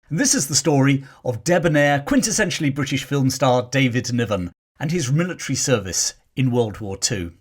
And this is the story of debonair, quintessentially British film star David Niven and his military service in World War II.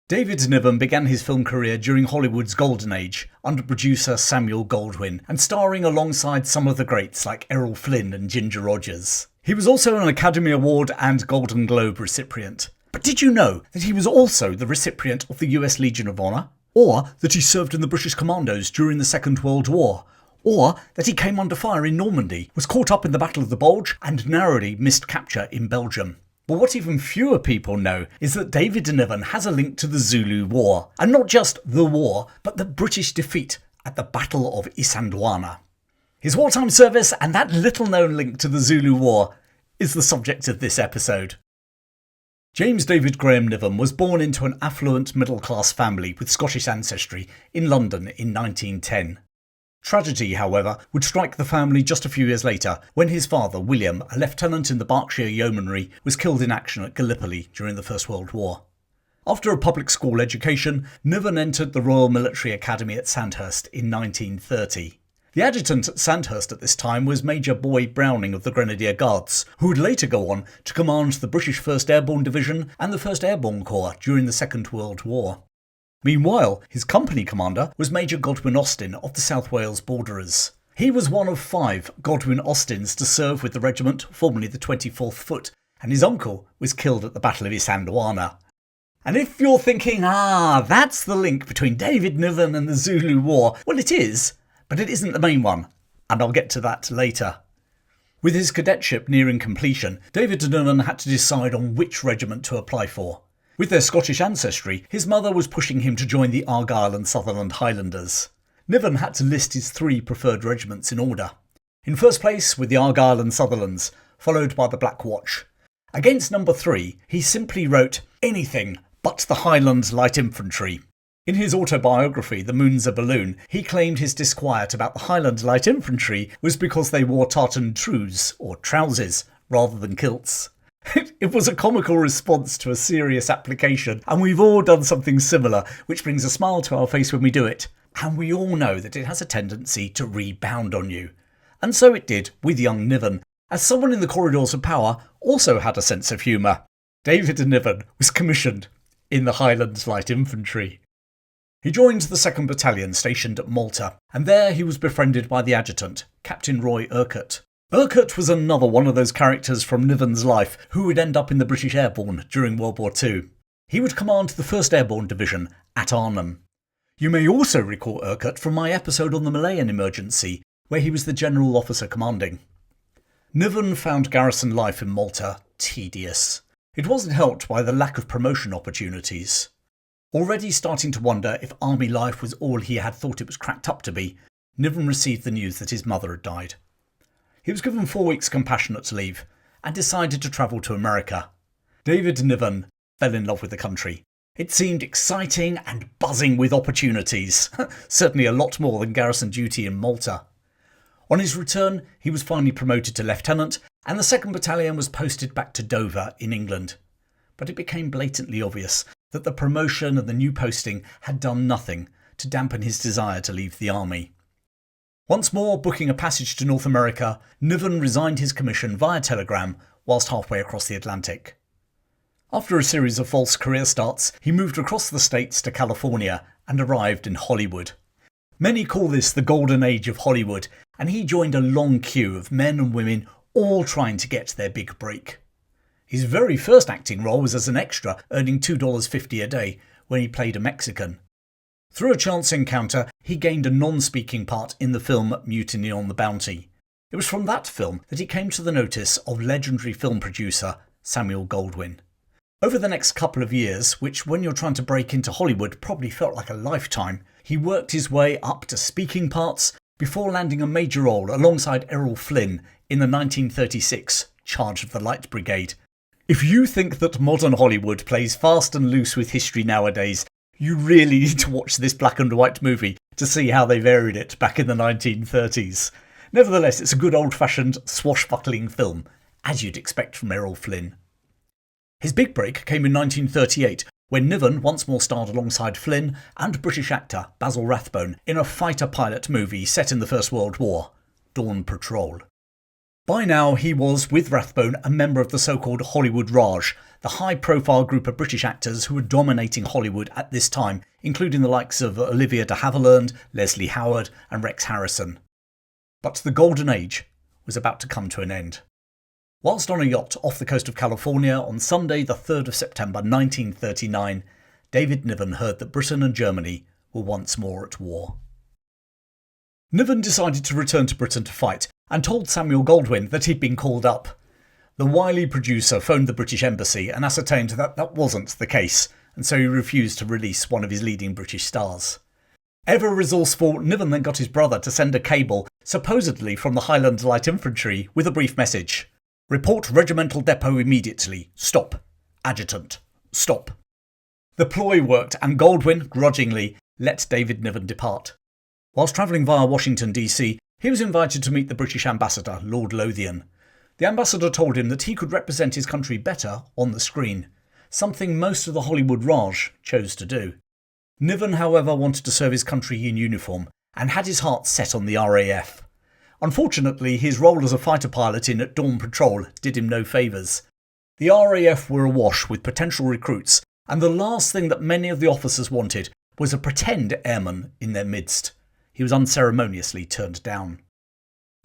David Niven began his film career during Hollywood's golden age under producer Samuel Goldwyn and starring alongside some of the greats like Errol, Flynn and Ginger Rogers. He was also an Academy Award and Golden Globe recipient. But did you know that he was also the recipient of the US Legion of Honour? Or that he served in the British Commandos during the Second World War? Or that he came under fire in Normandy, was caught up in the Battle of the Bulge and narrowly missed capture in Belgium? But what even fewer people know is that David Niven has a link to the Zulu War. And not just the war, but the British defeat at the Battle of Isandlwana. His wartime service and that little known link to the Zulu War is the subject of this episode. James David Graham Niven was born into an affluent middle-class family with Scottish ancestry in London in 1910. Tragedy, however, would strike the family just a few years later when his father, William, a lieutenant in the Berkshire Yeomanry, was killed in action at Gallipoli during the First World War. After a public school education, Niven entered the Royal Military Academy at Sandhurst in 1930. The adjutant at Sandhurst at this time was Major Boyd Browning of the Grenadier Guards, who would later go on to command the British 1st Airborne Division and the 1st Airborne Corps during the Second World War. Meanwhile, his company commander was Major Godwin Austin of the South Wales Borderers. He was one of 5 Godwin Austins to serve with the regiment, formerly the 24th Foot, and his uncle was killed at the Battle of Isandlwana. And if you're thinking, that's the link between David Niven and the Zulu War, well it is, but it isn't the main one, and I'll get to that later. With his cadetship nearing completion, David Niven had to decide on which regiment to apply for. With their Scottish ancestry, his mother was pushing him to join the Argyll and Sutherland Highlanders. Niven had to list his 3 preferred regiments in order. In first place with the Argyll and Sutherlands, followed by the Black Watch. Against number 3, he simply wrote anything but the Highland Light Infantry. In his autobiography, The Moon's a Balloon, he claimed his disquiet about the Highland Light Infantry was because they wore tartan trews, or trousers, rather than kilts. It was a comical response to a serious application, and we've all done something similar, which brings a smile to our face when we do it. And we all know that it has a tendency to rebound on you. And so it did with young Niven, as someone in the corridors of power also had a sense of humour. David Niven was commissioned in the Highland Light Infantry. He joined the 2nd Battalion stationed at Malta, and there he was befriended by the adjutant, Captain Roy Urquhart. Urquhart was another one of those characters from Niven's life who would end up in the British Airborne during World War II. He would command the 1st Airborne Division at Arnhem. You may also recall Urquhart from my episode on the Malayan emergency, where he was the general officer commanding. Niven found garrison life in Malta tedious. It wasn't helped by the lack of promotion opportunities. Already starting to wonder if army life was all he had thought it was cracked up to be, Niven received the news that his mother had died. He was given 4 weeks compassionate leave and decided to travel to America. David Niven fell in love with the country. It seemed exciting and buzzing with opportunities, certainly a lot more than garrison duty in Malta. On his return, he was finally promoted to lieutenant, and the 2nd Battalion was posted back to Dover in England. But it became blatantly obvious that the promotion and the new posting had done nothing to dampen his desire to leave the army. Once more booking a passage to North America, Niven resigned his commission via telegram whilst halfway across the Atlantic. After a series of false career starts, he moved across the states to California and arrived in Hollywood. Many call this the golden age of Hollywood, and he joined a long queue of men and women all trying to get their big break. His very first acting role was as an extra, earning $2.50 a day when he played a Mexican. Through a chance encounter, he gained a non-speaking part in the film Mutiny on the Bounty. It was from that film that he came to the notice of legendary film producer Samuel Goldwyn. Over the next couple of years, which when you're trying to break into Hollywood probably felt like a lifetime, he worked his way up to speaking parts before landing a major role alongside Errol Flynn in the 1936 Charge of the Light Brigade. If you think that modern Hollywood plays fast and loose with history nowadays, you really need to watch this black and white movie to see how they varied it back in the 1930s. Nevertheless, it's a good old-fashioned swashbuckling film, as you'd expect from Errol Flynn. His big break came in 1938, when Niven once more starred alongside Flynn and British actor Basil Rathbone in a fighter pilot movie set in the First World War, Dawn Patrol. By now he was, with Rathbone, a member of the so-called Hollywood Raj, the high-profile group of British actors who were dominating Hollywood at this time, including the likes of Olivia de Havilland, Leslie Howard and Rex Harrison. But the golden age was about to come to an end. Whilst on a yacht off the coast of California on Sunday the 3rd of September 1939, David Niven heard that Britain and Germany were once more at war. Niven decided to return to Britain to fight and told Samuel Goldwyn that he'd been called up. The wily producer phoned the British embassy and ascertained that that wasn't the case, and so he refused to release one of his leading British stars. Ever resourceful, Niven then got his brother to send a cable, supposedly from the Highland Light Infantry, with a brief message. "Report regimental depot immediately. Stop. Adjutant. Stop." The ploy worked and Goldwyn, grudgingly, let David Niven depart. Whilst travelling via Washington DC, he was invited to meet the British ambassador, Lord Lothian. The ambassador told him that he could represent his country better on the screen, something most of the Hollywood Raj chose to do. Niven, however, wanted to serve his country in uniform and had his heart set on the RAF. Unfortunately, his role as a fighter pilot in Dawn Patrol did him no favours. The RAF were awash with potential recruits, and the last thing that many of the officers wanted was a pretend airman in their midst. He was unceremoniously turned down.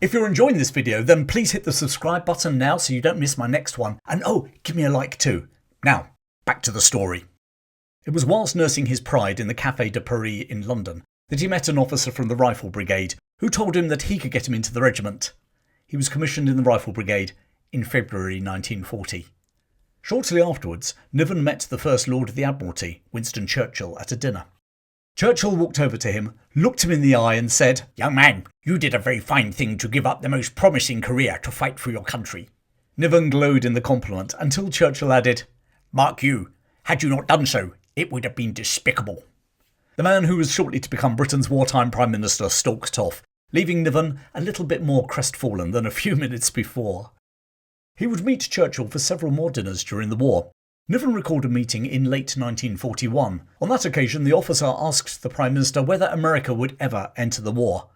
If you're enjoying this video, then please hit the subscribe button now so you don't miss my next one, and give me a like too. Now, back to the story. It was whilst nursing his pride in the Café de Paris in London that he met an officer from the Rifle Brigade who told him that he could get him into the regiment. He was commissioned in the Rifle Brigade in February 1940. Shortly afterwards, Niven met the First Lord of the Admiralty, Winston Churchill, at a dinner. Churchill walked over to him, looked him in the eye and said, "Young man, you did a very fine thing to give up the most promising career to fight for your country." Niven glowed in the compliment until Churchill added, "Mark you, had you not done so, it would have been despicable." The man who was shortly to become Britain's wartime Prime Minister stalked off, leaving Niven a little bit more crestfallen than a few minutes before. He would meet Churchill for several more dinners during the war. Niven recalled a meeting in late 1941. On that occasion, the officer asked the Prime Minister whether America would ever enter the war.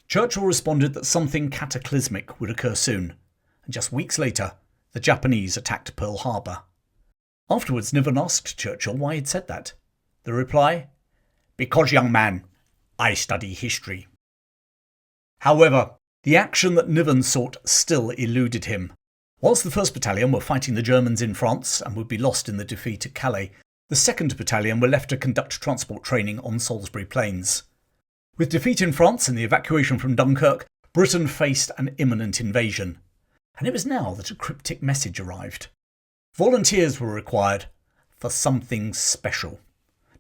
Churchill responded that something cataclysmic would occur soon, and just weeks later, the Japanese attacked Pearl Harbor. Afterwards, Niven asked Churchill why he'd said that. The reply? "Because, young man, I study history." However, the action that Niven sought still eluded him. Whilst the 1st Battalion were fighting the Germans in France and would be lost in the defeat at Calais, the 2nd Battalion were left to conduct transport training on Salisbury Plains. With defeat in France and the evacuation from Dunkirk, Britain faced an imminent invasion. And it was now that a cryptic message arrived. Volunteers were required for something special.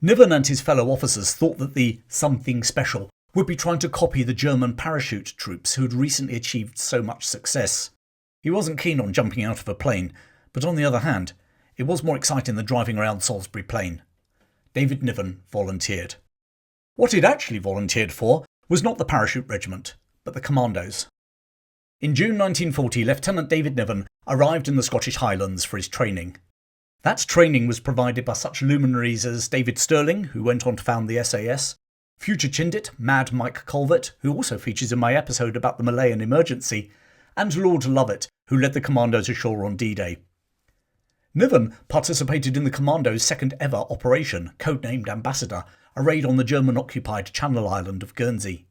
Niven and his fellow officers thought that the something special would be trying to copy the German parachute troops who had recently achieved so much success. He wasn't keen on jumping out of a plane, but on the other hand, it was more exciting than driving around Salisbury Plain. David Niven volunteered. What he'd actually volunteered for was not the parachute regiment, but the Commandos. In June 1940, Lieutenant David Niven arrived in the Scottish Highlands for his training. That training was provided by such luminaries as David Stirling, who went on to found the SAS, future Chindit Mad Mike Colvert, who also features in my episode about the Malayan emergency, and Lord Lovett, who led the Commandos ashore on D-Day. Niven participated in the Commandos' second ever operation, codenamed Ambassador, a raid on the German-occupied Channel Island of Guernsey.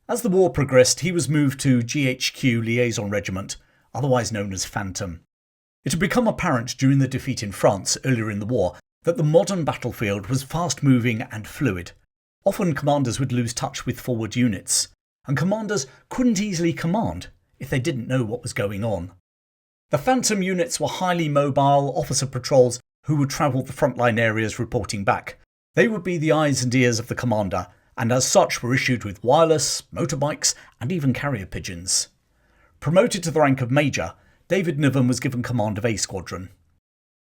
As the war progressed, he was moved to GHQ Liaison Regiment, otherwise known as Phantom. It had become apparent during the defeat in France earlier in the war that the modern battlefield was fast-moving and fluid. Often commanders would lose touch with forward units, and commanders couldn't easily command if they didn't know what was going on. The Phantom units were highly mobile officer patrols who would travel the frontline areas reporting back. They would be the eyes and ears of the commander, and as such were issued with wireless, motorbikes and even carrier pigeons. Promoted to the rank of Major, David Niven was given command of A Squadron.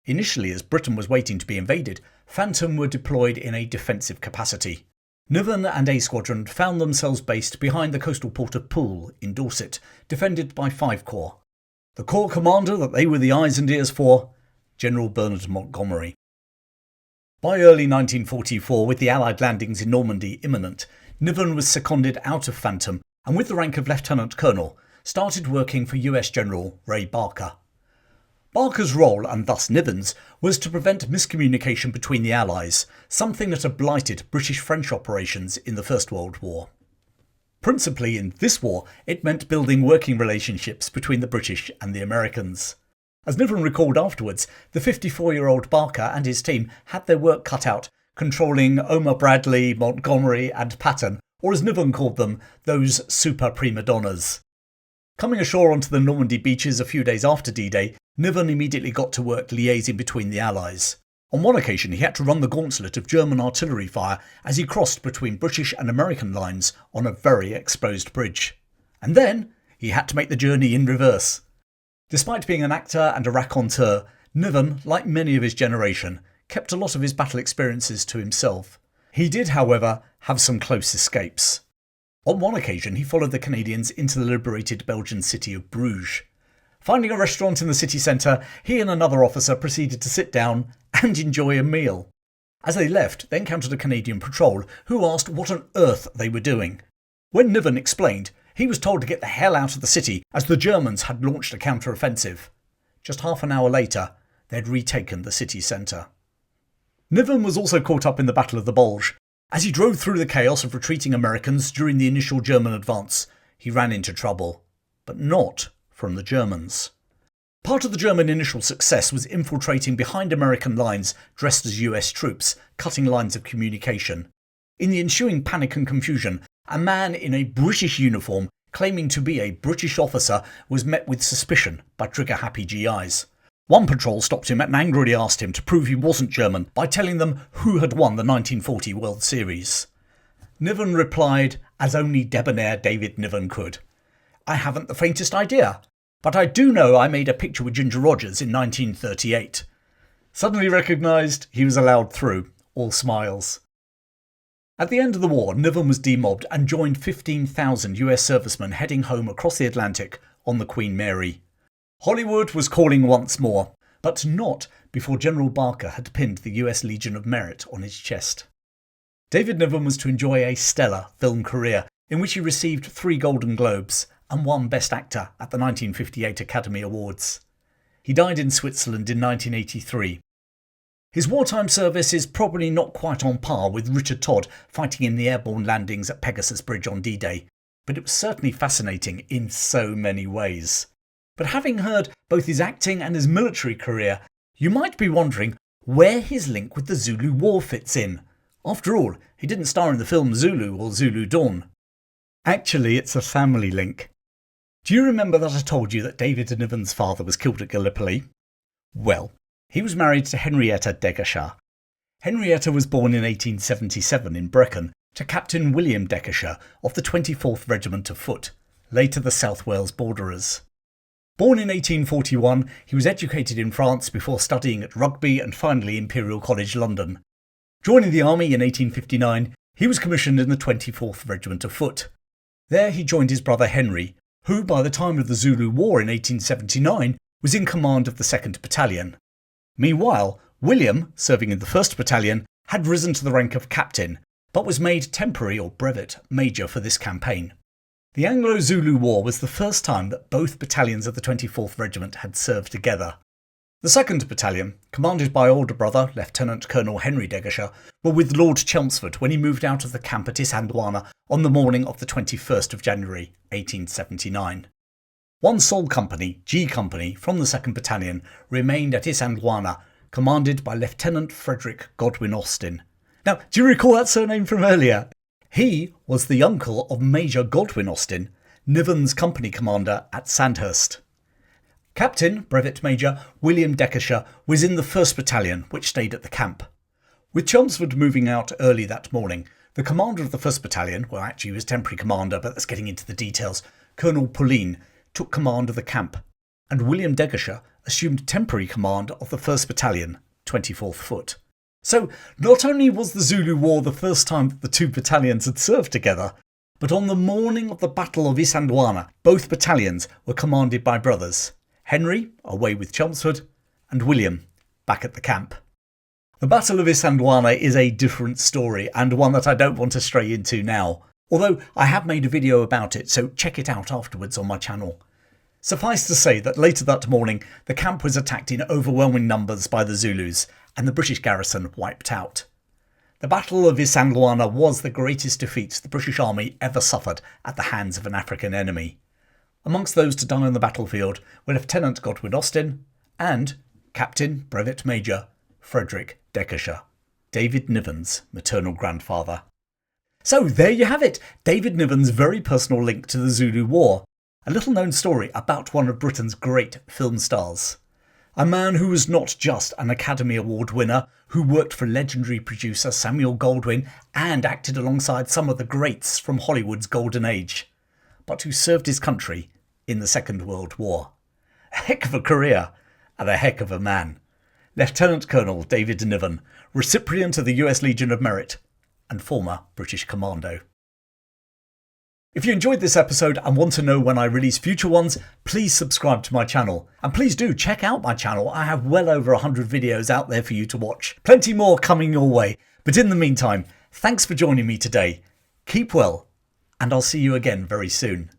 Initially, as Britain was waiting to be invaded, Phantom were deployed in a defensive capacity. Niven and A Squadron found themselves based behind the coastal port of Poole in Dorset, defended by 5 Corps. The Corps commander that they were the eyes and ears for, General Bernard Montgomery. By early 1944, with the Allied landings in Normandy imminent, Niven was seconded out of Phantom and with the rank of Lieutenant Colonel, started working for US General Ray Barker. Barker's role, and thus Niven's, was to prevent miscommunication between the Allies, something that had blighted British-French operations in the First World War. Principally in this war, it meant building working relationships between the British and the Americans. As Niven recalled afterwards, the 54-year-old Barker and his team had their work cut out, controlling Omar Bradley, Montgomery and Patton, or as Niven called them, those super prima donnas. Coming ashore onto the Normandy beaches a few days after D-Day, Niven immediately got to work liaising between the Allies. On one occasion he had to run the gauntlet of German artillery fire as he crossed between British and American lines on a very exposed bridge. And then he had to make the journey in reverse. Despite being an actor and a raconteur, Niven, like many of his generation, kept a lot of his battle experiences to himself. He did, however, have some close escapes. On one occasion he followed the Canadians into the liberated Belgian city of Bruges. Finding a restaurant in the city centre, he and another officer proceeded to sit down and enjoy a meal. As they left, they encountered a Canadian patrol who asked what on earth they were doing. When Niven explained, he was told to get the hell out of the city as the Germans had launched a counter-offensive. Just half an hour later, they had retaken the city centre. Niven was also caught up in the Battle of the Bulge. As he drove through the chaos of retreating Americans during the initial German advance, he ran into trouble. But not from the Germans. Part of the German initial success was infiltrating behind American lines dressed as US troops, cutting lines of communication. In the ensuing panic and confusion, a man in a British uniform claiming to be a British officer was met with suspicion by trigger-happy GIs. One patrol stopped him and angrily asked him to prove he wasn't German by telling them who had won the 1940 World Series. Niven replied, as only debonair David Niven could, "I haven't the faintest idea, but I do know I made a picture with Ginger Rogers in 1938. Suddenly recognised, he was allowed through, all smiles. At the end of the war, Niven was demobbed and joined 15,000 US servicemen heading home across the Atlantic on the Queen Mary. Hollywood was calling once more, but not before General Barker had pinned the US Legion of Merit on his chest. David Niven was to enjoy a stellar film career in which he received 3 Golden Globes and won Best Actor at the 1958 Academy Awards. He died in Switzerland in 1983. His wartime service is probably not quite on par with Richard Todd fighting in the airborne landings at Pegasus Bridge on D-Day, but it was certainly fascinating in so many ways. But having heard both his acting and his military career, you might be wondering where his link with the Zulu War fits in. After all, he didn't star in the film Zulu or Zulu Dawn. Actually, it's a family link. Do you remember that I told you that David Niven's father was killed at Gallipoli? Well, he was married to Henrietta Deggershire. Henrietta was born in 1877 in Brecon to Captain William Deggershire of the 24th Regiment of Foot, later the South Wales Borderers. Born in 1841, he was educated in France before studying at Rugby and finally Imperial College London. Joining the army in 1859, he was commissioned in the 24th Regiment of Foot. There he joined his brother Henry, who by the time of the Zulu War in 1879 was in command of the 2nd Battalion. Meanwhile, William, serving in the 1st Battalion, had risen to the rank of captain, but was made temporary or brevet major for this campaign. The Anglo-Zulu War was the first time that both battalions of the 24th Regiment had served together. The 2nd Battalion, commanded by older brother Lieutenant Colonel Henry Deggershire, were with Lord Chelmsford when he moved out of the camp at Isandlwana on the morning of the 21st of January 1879. One sole company, G Company, from the 2nd Battalion remained at Isandlwana, commanded by Lieutenant Frederick Godwin Austin. Now, do you recall that surname from earlier? He was the uncle of Major Godwin Austin, Niven's company commander at Sandhurst. Captain, Brevet Major, William Deggershire was in the 1st Battalion, which stayed at the camp. With Chelmsford moving out early that morning, the commander of the 1st Battalion, well actually he was temporary commander, but that's getting into the details, Colonel Pauline, took command of the camp, and William Deggershire assumed temporary command of the 1st Battalion, 24th Foot. So not only was the Zulu War the first time that the two battalions had served together, but on the morning of the Battle of Isandlwana, both battalions were commanded by brothers. Henry, away with Chelmsford, and William, back at the camp. The Battle of Isandlwana is a different story, and one that I don't want to stray into now. although I have made a video about it, so check it out afterwards on my channel. Suffice to say that later that morning, the camp was attacked in overwhelming numbers by the Zulus, and the British garrison wiped out. The Battle of Isandlwana was the greatest defeat the British Army ever suffered at the hands of an African enemy. Amongst those to die on the battlefield were Lieutenant Godwin Austen and Captain Brevet Major Frederick Deckesher, David Niven's maternal grandfather. So there you have it, David Niven's very personal link to the Zulu War, a little known story about one of Britain's great film stars. A man who was not just an Academy Award winner, who worked for legendary producer Samuel Goldwyn and acted alongside some of the greats from Hollywood's golden age, but who served his country in the Second World War. A heck of a career and a heck of a man. Lieutenant Colonel David Niven, recipient of the US Legion of Merit and former British Commando. If you enjoyed this episode and want to know when I release future ones, please subscribe to my channel. And please do check out my channel. I have well over 100 videos out there for you to watch. Plenty more coming your way. But in the meantime, thanks for joining me today. Keep well, and I'll see you again very soon.